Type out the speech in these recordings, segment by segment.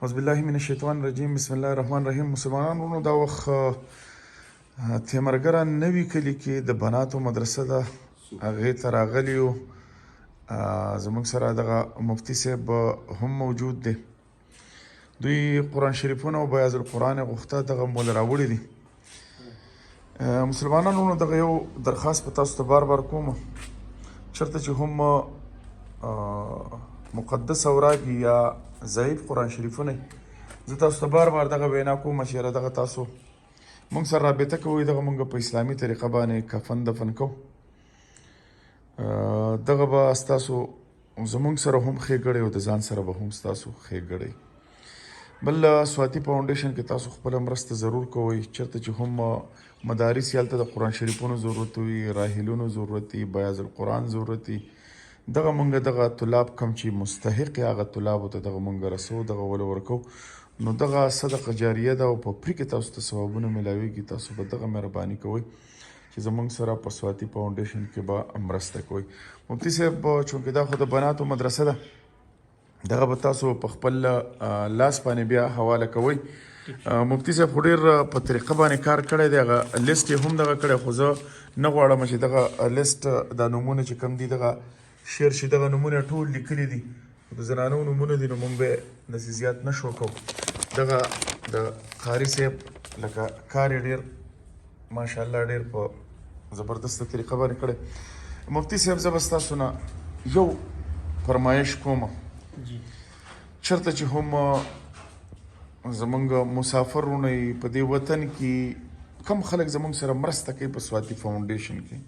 اعوذ بالله من الشیطان الرجیم بسم الله الرحمن الرحیم. مسلمانانو دا وخت تیمرګره نوي کلي کې د بناتو مدرسه ده، هغې ته راغلي یو. زموږ سره دغه مفتي صاحب هم موجود دی. دوی قرآن شریفونه او بیاض القرآن غوښته دغه مول راوړي دي. مسلمانانو نو دغه یو درخواست په تاسو ته بار بار کوم، چېرته چې هم مقدس اوراق یا ضعیف قرآن شریفونه زه تاسو ته بار بار دغه وینا کوم چې یاره دغه تاسو موږ سره رابطه کوئ، دغه موږ په اسلامي طریقه باندې کفن دفن کوو. دغه به ستاسو زموږ سره هم ښېګړی او د ځان سره به هم ستاسو ښېګړی. بل سواتي فاونډیشن کې تاسو خپله مرسته ضرور کوئ، چېرته چې هم مدارس یې هلته د قرآن شریفونو ضرورت وي، راحلونو ضرورت وي، بیاض القرآن ضرورت وي، دغه مونږ دغه طلاب کم چې مستحق یې هغه طلابو ته دغه مونږ رسو، دغه ول ورکو. نو دغه صدقه جاریه ده او په پرې کې تاسو ته ثوابونه میلاویږي. تاسو به دغه مهرباني کوئ چې زموږ سره په سواتي فاونډیشن کې به مرسته کوئ. مفتي صاحب چونکې دا خو د بناتو مدرسه ده، دغه به تاسو په خپل لاس باندې بیا حواله کوئ. مفتي صاحب خو ډېر په طریقه باندې کار کړی دی، هغه لیست یې هم دغه کړی، خو زه نه غواړم چې دغه لیست دا نومونه چې کوم دي دغه شیر شي، دغه نومونه ټول لیکلي دي، د زنانو نومونه دي، نو موږ به داسې زیات نه شو کوو. دغه د قاري صاحب لکه کار یې ډېر ماشاءالله ډېر په زبردسته طریقه باندې کړی. مفتي صاحب زه به ستاسو نه یو فرمایش کوم، چېرته چې هم زموږ مسافر ورونه په دې وطن کې کم خلک زموږ سره مرسته کوي په سواتي فاونډیشن کې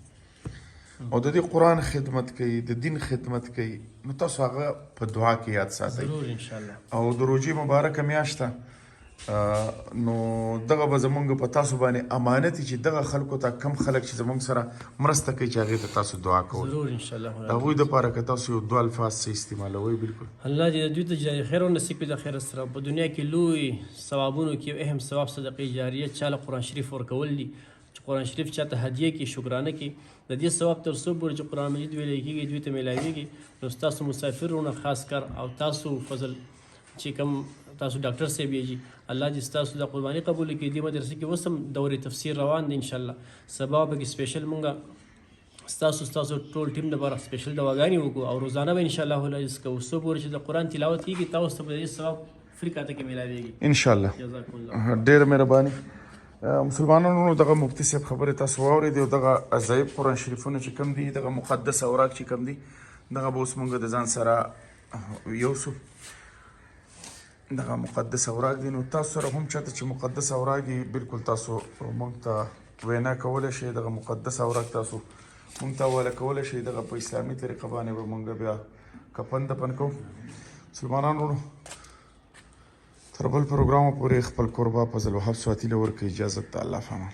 او د دې قرآن خدمت کوي، د دین خدمت کوي، نو تاسو هغه په دعا کې یاد ساتئ ضرور انشاءالله. او د روژې مبارکه میاشت ده، نو دغه به زموږ په تاسو باندې امانت وي چې دغه خلکو ته کم خلک چې زموږ سره مرسته کوي چې هغې ته تاسو دعا کوئ. ضرور انشاءالله. د هغوی دپاره که تاسو یو دوه الفاظ څه استعمالوئ بالکل الله دې دوی ته جاري خیر ونصیب کړي د خیر سره. په دنیا کې لوی ثوابونو کې یو اهم ثواب صدقې جاریه چاله قرآن شریف ورکول دي، چې قرآن شریف چاته هدیه کړي، شکرانه کړي. د دې ثواب تر څو پورې چې قرآن مجید ویلی کېږي دوی ته میلاویږي. نو ستاسو مسافرونه خاص کر او تاسو فضل چې کوم تاسو ډاکټر صاحب یې، الله دې ستاسو د قرباني قبول کړي. دې مدرسې کې اوس هم دورې تفسیر روان دی انشاءالله. سبا به کې سپیشل مونږ ستاسو ټول ټیم دپاره سپیشل دواګانې وکړو او روزانه به انشاءالله العزیز کوو، څو پورې چې د قرآن تلاوت کېږي تاسو ته به دې ثواب فري کاته کې میلاویږي انشاءالله. جزاکم الله. ډېره مهرباني. مسلمانانو دغه مفتي صاحب خبرې تاسو واورېدې او دغه ضعیف قرآن شریفونه چې کوم دي، دغه مقدس اوراق چې کوم دي، دغه به اوس مونږ د ځان سره یوسو. دغه مقدس اوراق دي، نو تاسو سره هم چاته چې مقدس اوراق دي بالکل تاسو مونږ ته وینا کولی شئ. دغه مقدس اوراق تاسو مونږ ته حواله کولی شئ. دغه په اسلامي طریقه باندې به مونږ بیا کفن دفن کوو. مسلمانانو تر بل پروګرامه پورې خپل کوربه فضل وهاب سواتي له ورکړئ اجازت. د الله فامان.